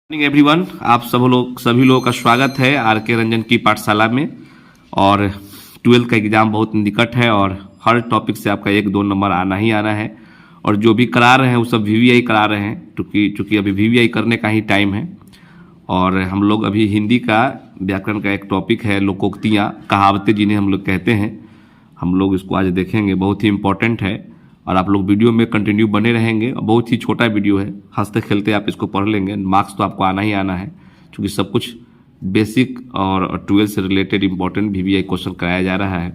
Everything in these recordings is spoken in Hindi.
मॉर्निंग एवरीवन, आप सभी लोगों का स्वागत है आर के रंजन की पाठशाला में। और 12th का एग्ज़ाम बहुत निकट है और हर टॉपिक से आपका 1-2 नंबर आना ही आना है। और जो भी करा रहे हैं वो सब वीवीआई करा रहे हैं, क्योंकि अभी वीवीआई करने का ही टाइम है। और हम लोग अभी हिंदी का व्याकरण का एक टॉपिक है लोकोक्तियाँ, कहावतें जिन्हें हम लोग कहते हैं, हम लोग इसको आज देखेंगे। बहुत ही इंपॉर्टेंट है और आप लोग वीडियो में कंटिन्यू बने रहेंगे। बहुत ही छोटा वीडियो है, हंसते खेलते आप इसको पढ़ लेंगे। मार्क्स तो आपको आना ही आना है, क्योंकि सब कुछ बेसिक और 12 से रिलेटेड इंपॉर्टेंट वीवीआई क्वेश्चन कराया जा रहा है।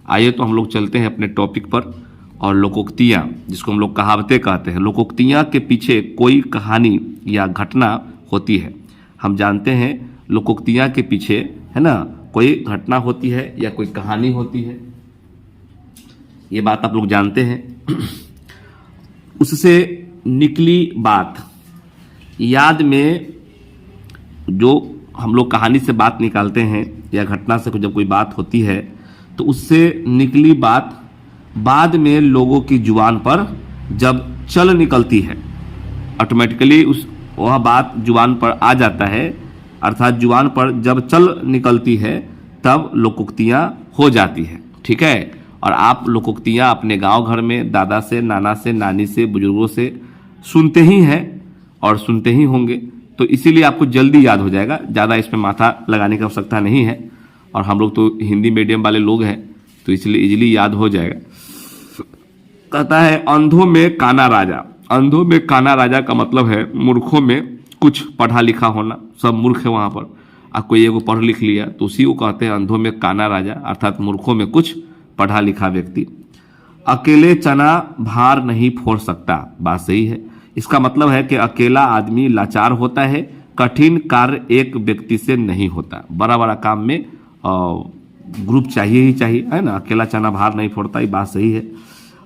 आइए तो हम लोग चलते हैं अपने टॉपिक पर। और लोकोक्तियाँ, जिसको हम लोग कहावतें कहते हैं, लोकोक्तियाँ के पीछे कोई कहानी या घटना होती है। हम जानते हैं लोकोक्तियाँ के पीछे, है ना, कोई घटना होती है या कोई कहानी होती है, ये बात आप लोग जानते हैं। उससे निकली बात, याद में जो हम लोग कहानी से बात निकालते हैं या घटना से जब कोई बात होती है तो उससे निकली बात बाद में लोगों की जुबान पर जब चल निकलती है, ऑटोमेटिकली वह बात जुबान पर आ जाता है, अर्थात जुबान पर जब चल निकलती है तब लोकोक्तियाँ हो जाती है। ठीक है। और आप लोकोक्तियाँ अपने गांव घर में दादा से, नाना से, नानी से, बुजुर्गों से सुनते ही हैं और सुनते ही होंगे, तो इसीलिए आपको जल्दी याद हो जाएगा, ज़्यादा इसमें माथा लगाने की आवश्यकता नहीं है। और हम लोग तो हिंदी मीडियम वाले लोग हैं, तो इसलिए इजीली याद हो जाएगा। कहता है अंधों में काना राजा। अंधों में काना राजा का मतलब है मूर्खों में कुछ पढ़ा लिखा होना, सब मूर्ख है वहाँ पर। आप कोई एगो पढ़ लिख लिया तो उसी को कहते हैं अंधों में काना राजा, अर्थात मूर्खों में कुछ पढ़ा लिखा व्यक्ति। अकेले चना भार नहीं फोड़ सकता, बात सही है। इसका मतलब है कि अकेला आदमी लाचार होता है, कठिन कार्य एक व्यक्ति से नहीं होता। बड़ा बड़ा काम में ग्रुप चाहिए ही चाहिए, है ना। अकेला चना भार नहीं फोड़ता, ये बात सही है।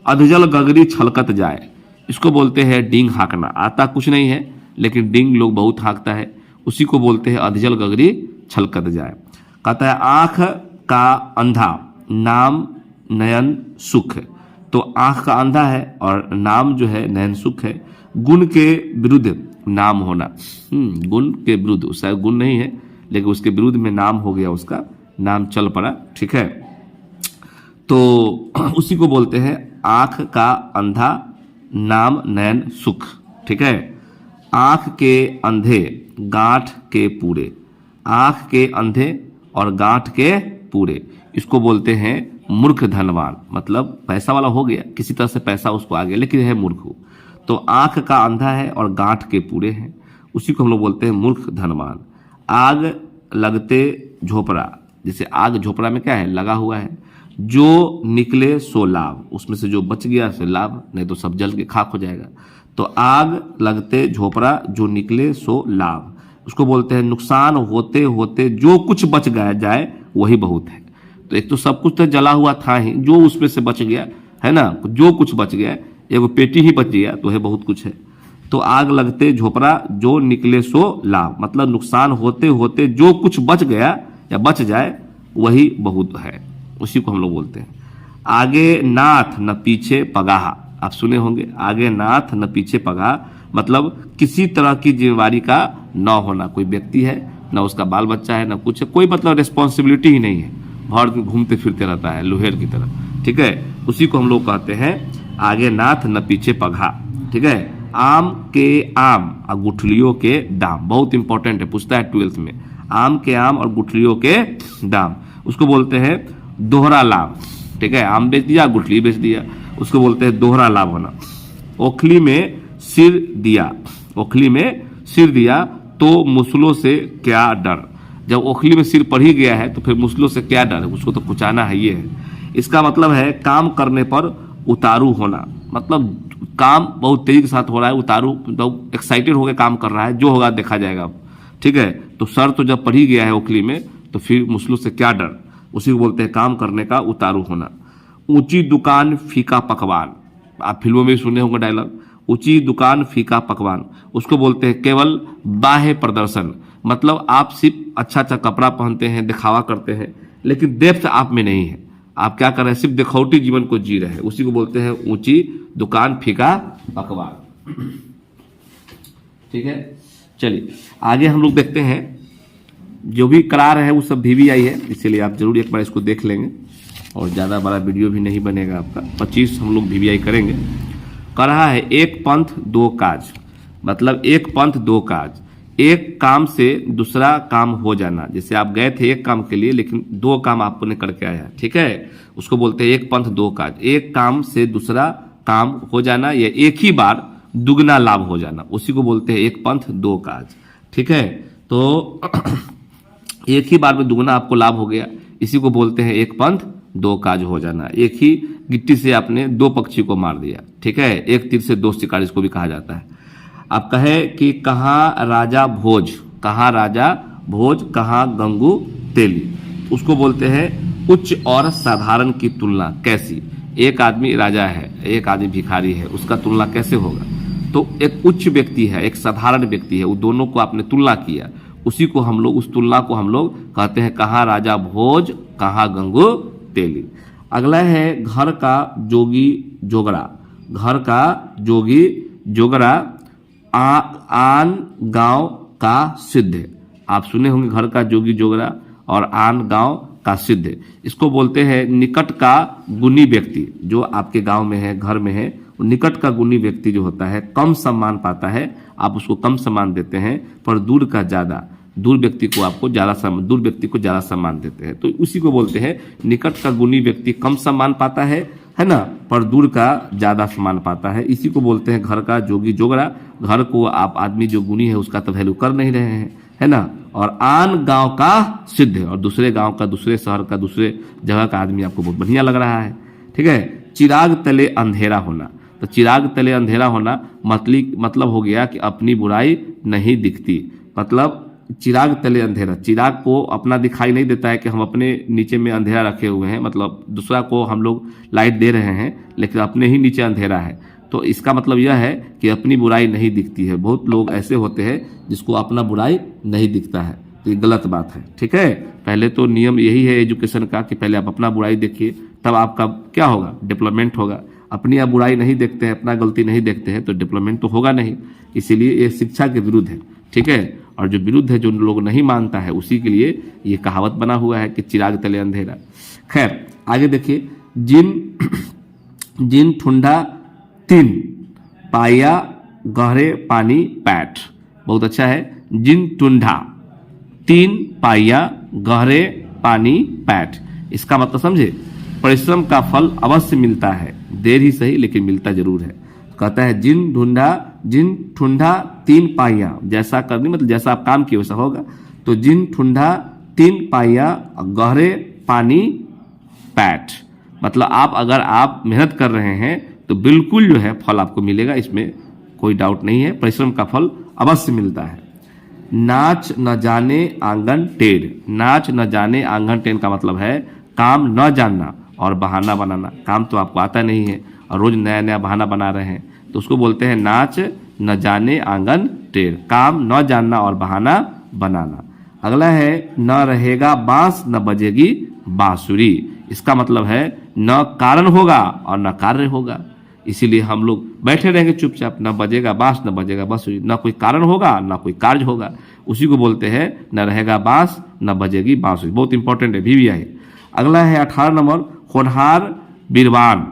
अधजल गगरी छलकत जाए, इसको बोलते हैं डींग हाँकना। आता कुछ नहीं है लेकिन डींग लोग बहुत हाँकता है, उसी को बोलते हैं अधजल गगरी छलकत जाए। कहता है आँख का अंधा नाम नयन सुख। तो आँख का अंधा है और नाम जो है नयन सुख है। गुण के विरुद्ध नाम होना, गुण के विरुद्ध, उसका गुण नहीं है लेकिन उसके विरुद्ध में नाम हो गया, उसका नाम चल पड़ा। ठीक है। तो उसी को बोलते हैं आँख का अंधा नाम नयन सुख। ठीक है। आँख के अंधे गांठ के पूरे, आँख के अंधे और गांठ के पूरे, इसको बोलते हैं मूर्ख धनवान। मतलब पैसा वाला हो गया, किसी तरह से पैसा उसको आ गया लेकिन है मूर्ख। तो आंख का अंधा है और गांठ के पूरे हैं, उसी को हम लोग बोलते हैं मूर्ख धनवान। आग लगते झोपड़ा, जैसे आग झोपड़ा में क्या है, लगा हुआ है। जो निकले सो लाभ, उसमें से जो बच गया सो लाभ, नहीं तो सब जल के खाक हो जाएगा। तो आग लगते झोपड़ा, जो निकले सो लाभ, उसको बोलते हैं नुकसान होते होते जो कुछ बच गया जाए वही बहुत है। तो एक तो सब कुछ तो जला हुआ था ही, जो उसमें से बच गया, है ना, जो कुछ बच गया, एगो पेटी ही बच गया तो है बहुत कुछ है। तो आग लगते झोपड़ा, जो निकले सो लाभ, मतलब नुकसान होते होते जो कुछ बच गया या बच जाए वही बहुत है, उसी को हम लोग बोलते हैं। आगे नाथ न पीछे पगाहा, आप सुने होंगे, आगे नाथ न पीछे पगाहा, मतलब किसी तरह की जिम्मेवारी का न होना। कोई व्यक्ति है ना, उसका बाल बच्चा है ना कुछ है, कोई मतलब रिस्पॉन्सिबिलिटी ही नहीं है, भर दिन घूमते फिरते रहता है लोहेर की तरह। ठीक है। उसी को हम लोग कहते हैं आगे नाथ न पीछे पघा। ठीक है। आम के आम और गुठलियों के दाम, बहुत इंपॉर्टेंट है, पूछता है 12th में। आम के आम और गुठलियों के दाम, उसको बोलते हैं दोहरा लाभ। ठीक है। आम बेच दिया, गुठली बेच दिया, उसको बोलते हैं दोहरा लाभ होना। ओखली में सिर दिया, ओखली में सिर दिया तो मुसलों से क्या डर। जब ओखली में सिर पड़ ही गया है तो फिर मुसलों से क्या डर है, उसको तो कुचाना है, ये है। इसका मतलब है काम करने पर उतारू होना, मतलब काम बहुत तेजी के साथ हो रहा है, उतारू मतलब एक्साइटेड होकर काम कर रहा है, जो होगा देखा जाएगा अब। ठीक है। तो सर तो जब पड़ ही गया है ओखली में तो फिर मुसलों से क्या डर, उसी को बोलते हैं काम करने का उतारू होना। ऊंची दुकान फीका पकवान, आप फिल्मों में सुने होंगे डायलॉग, ऊंची दुकान फीका पकवान, उसको बोलते हैं केवल बाह्य प्रदर्शन। मतलब आप सिर्फ अच्छा अच्छा कपड़ा पहनते हैं, दिखावा करते हैं, लेकिन डेप्थ आप में नहीं है। आप क्या कर रहे हैं, सिर्फ दिखौटी जीवन को जी रहे हैं, उसी को बोलते हैं ऊंची दुकान फीका पकवान। ठीक है। चलिए आगे हम लोग देखते हैं, जो भी करार है वो सब VVI है, इसीलिए आप जरूर एक बार इसको देख लेंगे और ज़्यादा बड़ा वीडियो भी नहीं बनेगा आपका। 25 हम लोग VVI करेंगे। कह रहा है एक पंथ दो काज, मतलब एक पंथ दो काज, एक काम से दूसरा काम हो जाना। जैसे आप गए थे एक काम के लिए लेकिन दो काम आपने करके आया, ठीक है, उसको बोलते हैं एक पंथ दो काज। एक काम से दूसरा काम हो जाना या एक ही बार दुगना लाभ हो जाना, उसी को बोलते हैं एक पंथ दो काज, ठीक है। तो एक ही बार में दुगना आपको लाभ हो गया, इसी को बोलते हैं एक पंथ दो काज हो जाना। एक ही गिट्टी से आपने दो पक्षी को मार दिया, ठीक है, एक तीर से दो शिकार इसको भी कहा जाता है। आप कहे कि कहाँ राजा भोज, कहाँ राजा भोज, कहाँ गंगू तेली, उसको बोलते हैं उच्च और साधारण की तुलना कैसी। एक आदमी राजा है, एक आदमी भिखारी है, उसका तुलना कैसे होगा। तो एक उच्च व्यक्ति है, एक साधारण व्यक्ति है, वो दोनों को आपने तुलना किया, उसी को हम लोग, उस तुलना को हम लोग कहते हैं कहाँ राजा भोज, कहाँ गंगू तेली। अगला है घर का जोगी जोगड़ा, घर का जोगी जोगड़ा आन गांव का सिद्ध। आप सुने होंगे घर का जोगी जोगड़ा और आन गांव का सिद्ध, इसको बोलते हैं निकट का गुणी व्यक्ति। जो आपके गांव में है, घर में है, निकट का गुणी व्यक्ति जो होता है कम सम्मान पाता है, आप उसको कम सम्मान देते हैं, पर दूर का ज्यादा, दूर व्यक्ति को आपको ज्यादा सम्मान, दूर व्यक्ति को ज्यादा सम्मान देते हैं। तो उसी को बोलते हैं निकट का गुणी व्यक्ति कम सम्मान पाता है ना, पर दूर का ज्यादा सम्मान पाता है, इसी को बोलते हैं घर का जोगी जोगड़ा। घर को आप आदमी जो गुणी है उसका तो वैल्यू कर नहीं रहे हैं, है ना। और आन गांव का सिद्ध, और दूसरे गांव का, दूसरे शहर का, दूसरे जगह का आदमी आपको बहुत बढ़िया लग रहा है, ठीक है। चिराग तले अंधेरा होना, तो चिराग तले अंधेरा होना मतलब हो गया कि अपनी बुराई नहीं दिखती। मतलब चिराग तले अंधेरा, चिराग को अपना दिखाई नहीं देता है कि हम अपने नीचे में अंधेरा रखे हुए हैं, मतलब दूसरा को हम लोग लाइट दे रहे हैं लेकिन अपने ही नीचे अंधेरा है। तो इसका मतलब यह है कि अपनी बुराई नहीं दिखती है। बहुत लोग ऐसे होते हैं जिसको अपना बुराई नहीं दिखता है, तो ये गलत बात है, ठीक है। पहले तो नियम यही है एजुकेशन का कि पहले आप अपना बुराई देखिए, तब आपका क्या होगा, डेवलपमेंट होगा। अपनी आप बुराई नहीं देखते हैं, अपना गलती नहीं देखते हैं, तो डेवलपमेंट तो होगा नहीं। इसीलिए ये शिक्षा के विरुद्ध है, ठीक है। और जो विरुद्ध है, जो लोग नहीं मानता है, उसी के लिए ये कहावत बना हुआ है कि चिराग तले अंधेरा। खैर आगे देखिए, जिन ठुंडा तीन पाया गहरे पानी पैठ, बहुत अच्छा है। जिन ठुंडा तीन पाया गहरे पानी पैठ, इसका मतलब समझे, परिश्रम का फल अवश्य मिलता है, देर ही सही लेकिन मिलता जरूर है। कहता है जिन ठुंडा तीन पाइया, जैसा करनी मतलब जैसा आप काम किए वैसा होगा। तो जिन ठुंडा तीन पाइया गहरे पानी पैठ, मतलब आप अगर आप मेहनत कर रहे हैं तो बिल्कुल जो है फल आपको मिलेगा, इसमें कोई डाउट नहीं है, परिश्रम का फल अवश्य मिलता है। नाच न जाने आंगन टेढ़, नाच न जाने आंगन टेढ़ का मतलब है काम न जानना और बहाना बनाना। काम तो आपको आता नहीं है और रोज नया नया बहाना बना रहे हैं, तो उसको बोलते हैं नाच न जाने आंगन टेढ़, काम न जानना और बहाना बनाना। अगला है न रहेगा बांस न बजेगी बांसुरी, इसका मतलब है न कारण होगा और न कार्य होगा। इसीलिए हम लोग बैठे रहेंगे चुपचाप, न बजेगा बांस न बजेगा बांसुरी, न कोई कारण होगा न कोई कार्य होगा, उसी को बोलते हैं न रहेगा बांस न बजेगी बांसुरी। बहुत इंपॉर्टेंट है, VVI। अगला है 18 नंबर, होनहार बिरवान,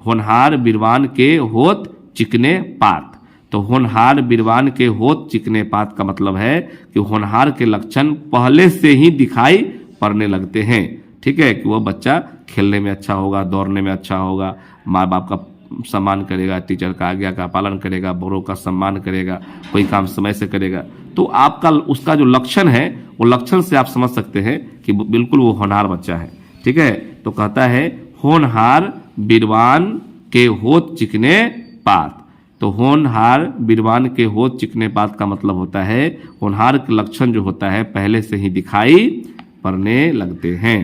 होनहार बिरवान के होत चिकने पात। तो होनहार बिरवान के होत चिकने पात का मतलब है कि होनहार के लक्षण पहले से ही दिखाई पड़ने लगते हैं, ठीक है। कि वह बच्चा खेलने में अच्छा होगा, दौड़ने में अच्छा होगा, माँ बाप का सम्मान करेगा, टीचर का आज्ञा का पालन करेगा, बड़ों का सम्मान करेगा, कोई काम समय से करेगा। तो आपका उसका जो लक्षण है, वो लक्षण से आप समझ सकते हैं कि बिल्कुल वो होनहार बच्चा है, ठीक है। तो कहता है होनहार बिरवान के होत चिकने पात। तो होनहार बिरवान के होत चिकने पात का मतलब होता है होनहार के लक्षण जो होता है पहले से ही दिखाई पड़ने लगते हैं।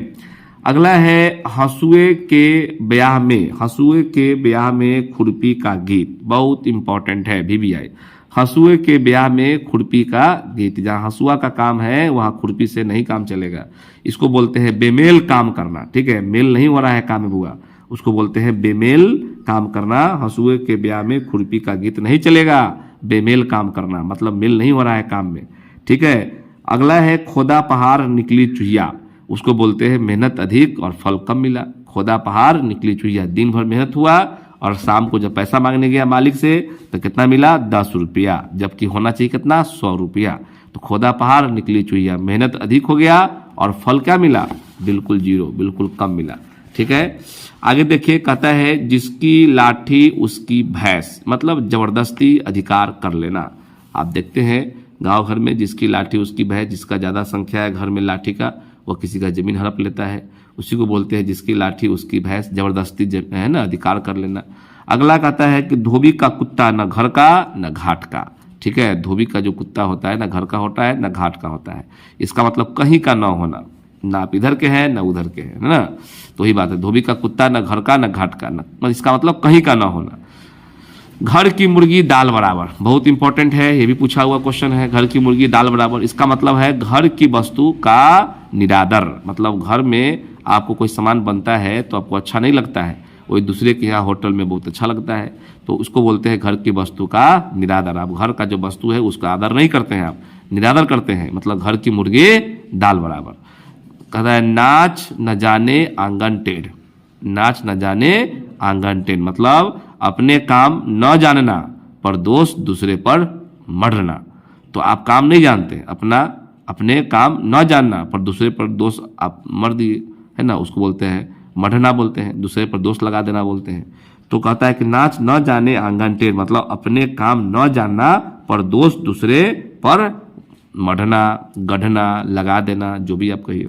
अगला है हंसुए के ब्याह में, हंसुए के ब्याह में खुरपी का गीत, बहुत इंपॉर्टेंट है VVI। हंसुए के ब्याह में खुरपी का गीत, जहाँ हंसुआ का काम है वहाँ खुरपी से नहीं काम चलेगा, इसको बोलते हैं बेमेल काम करना, ठीक है। मेल नहीं हो रहा है काम में बुआ, उसको बोलते हैं बेमेल काम करना। हंसुए के ब्याह में खुरपी का गीत नहीं चलेगा, बेमेल काम करना, मतलब मेल नहीं हो रहा है काम में। ठीक है। अगला है खोदा पहाड़ निकली चुहिया, उसको बोलते हैं मेहनत अधिक और फल कम मिला। खोदा पहाड़ निकली चुहिया, दिन भर मेहनत हुआ और शाम को जब पैसा मांगने गया मालिक से तो कितना मिला, 10 रुपया, जबकि होना चाहिए कितना, 100 रुपया। तो खोदा पहाड़ निकली चुहिया, मेहनत अधिक हो गया और फल क्या मिला, बिल्कुल जीरो, बिल्कुल कम मिला। ठीक है। आगे देखिए, कहता है जिसकी लाठी उसकी भैंस, मतलब जबरदस्ती अधिकार कर लेना। आप देखते हैं गांव घर में जिसकी लाठी उसकी भैंस, जिसका ज़्यादा संख्या है घर में लाठी का, वो किसी का जमीन हड़प लेता है, उसी को बोलते हैं जिसकी लाठी उसकी भैंस, जबरदस्ती है ना, अधिकार कर लेना। अगला कहता है कि धोबी का कुत्ता न घर का न घाट का। ठीक है। धोबी का जो कुत्ता होता है ना घर का होता है ना घाट का होता है, इसका मतलब कहीं का न होना, ना आप इधर के हैं ना उधर के हैं, है ना। तो वही बात है, धोबी का कुत्ता न घर का न घाट का, न इसका मतलब कहीं का ना होना। घर की मुर्गी दाल बराबर, बहुत इंपॉर्टेंट है, ये भी पूछा हुआ क्वेश्चन है। घर की मुर्गी दाल बराबर, इसका मतलब है घर की वस्तु का निरादर, मतलब घर में आपको कोई सामान बनता है तो आपको अच्छा नहीं लगता है, वही दूसरे के यहाँ होटल में बहुत अच्छा लगता है, तो उसको बोलते हैं घर की वस्तु का निरादर। आप घर का जो वस्तु है उसका आदर नहीं करते हैं, आप निरादर करते हैं, मतलब घर की मुर्गी दाल बराबर। कहता है नाच न जाने आंगन टेढ़, नाच न जाने आंगन टेढ़, मतलब अपने काम न जानना पर दोष दूसरे पर मढ़ना। तो आप काम नहीं जानते, अपने काम न जानना पर दूसरे पर दोष आप मढ़ दिए, है ना, उसको बोलते हैं मढ़ना बोलते हैं, दूसरे पर दोष लगा देना बोलते हैं। तो कहता है कि नाच न जाने आंगन टेढ़, मतलब अपने काम न जानना पर दोष दूसरे पर मढ़ना, गढ़ना, लगा देना, जो भी आप कहिए।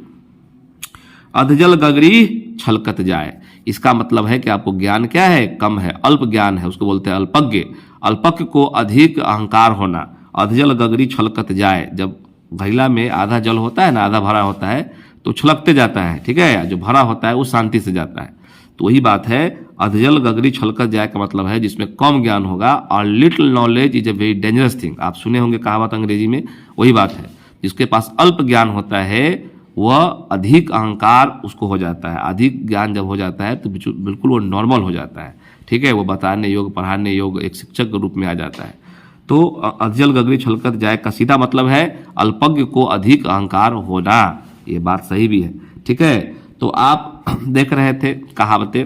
अधजल गगरी छलकत जाए, इसका मतलब है कि आपको ज्ञान क्या है, कम है, अल्प ज्ञान है, उसको बोलते हैं अल्पज्ञ। अल्पज्ञ को अधिक अहंकार होना। अधजल गगरी छलकत जाए, जब घैला में आधा जल होता है ना, आधा भरा होता है तो छलकते जाता है। ठीक है। जो भरा होता है वो शांति से जाता है। तो वही बात है, अधजल गगरी छलकत जाए का मतलब है जिसमें कम ज्ञान होगा। और little knowledge is a very dangerous thing, आप सुने होंगे कहावत अंग्रेजी में, वही बात है। जिसके पास अल्प ज्ञान होता है वह अधिक अहंकार उसको हो जाता है। अधिक ज्ञान जब हो जाता है तो बिल्कुल वो नॉर्मल हो जाता है। ठीक है। वो बताने योग्य, पढ़ाने योग्य, एक शिक्षक के रूप में आ जाता है। तो अधजल गगरी छलकत जाए का सीधा मतलब है अल्पज्ञ को अधिक अहंकार होना। ये बात सही भी है। ठीक है। तो आप देख रहे थे कहावतें,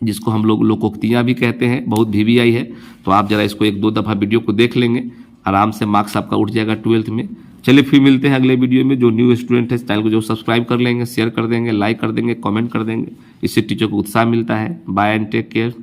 जिसको हम लोग लोकोक्तियाँ भी कहते हैं, बहुत VVI है। तो आप जरा इसको 1-2 दफ़ा वीडियो को देख लेंगे, आराम से मार्क्स आपका उठ जाएगा 12th में। चलिए फिर मिलते हैं अगले वीडियो में। जो न्यू स्टूडेंट है चैनल को जो सब्सक्राइब कर लेंगे, शेयर कर देंगे, लाइक कर देंगे, कमेंट कर देंगे, इससे टीचर को उत्साह मिलता है। Bye and take care.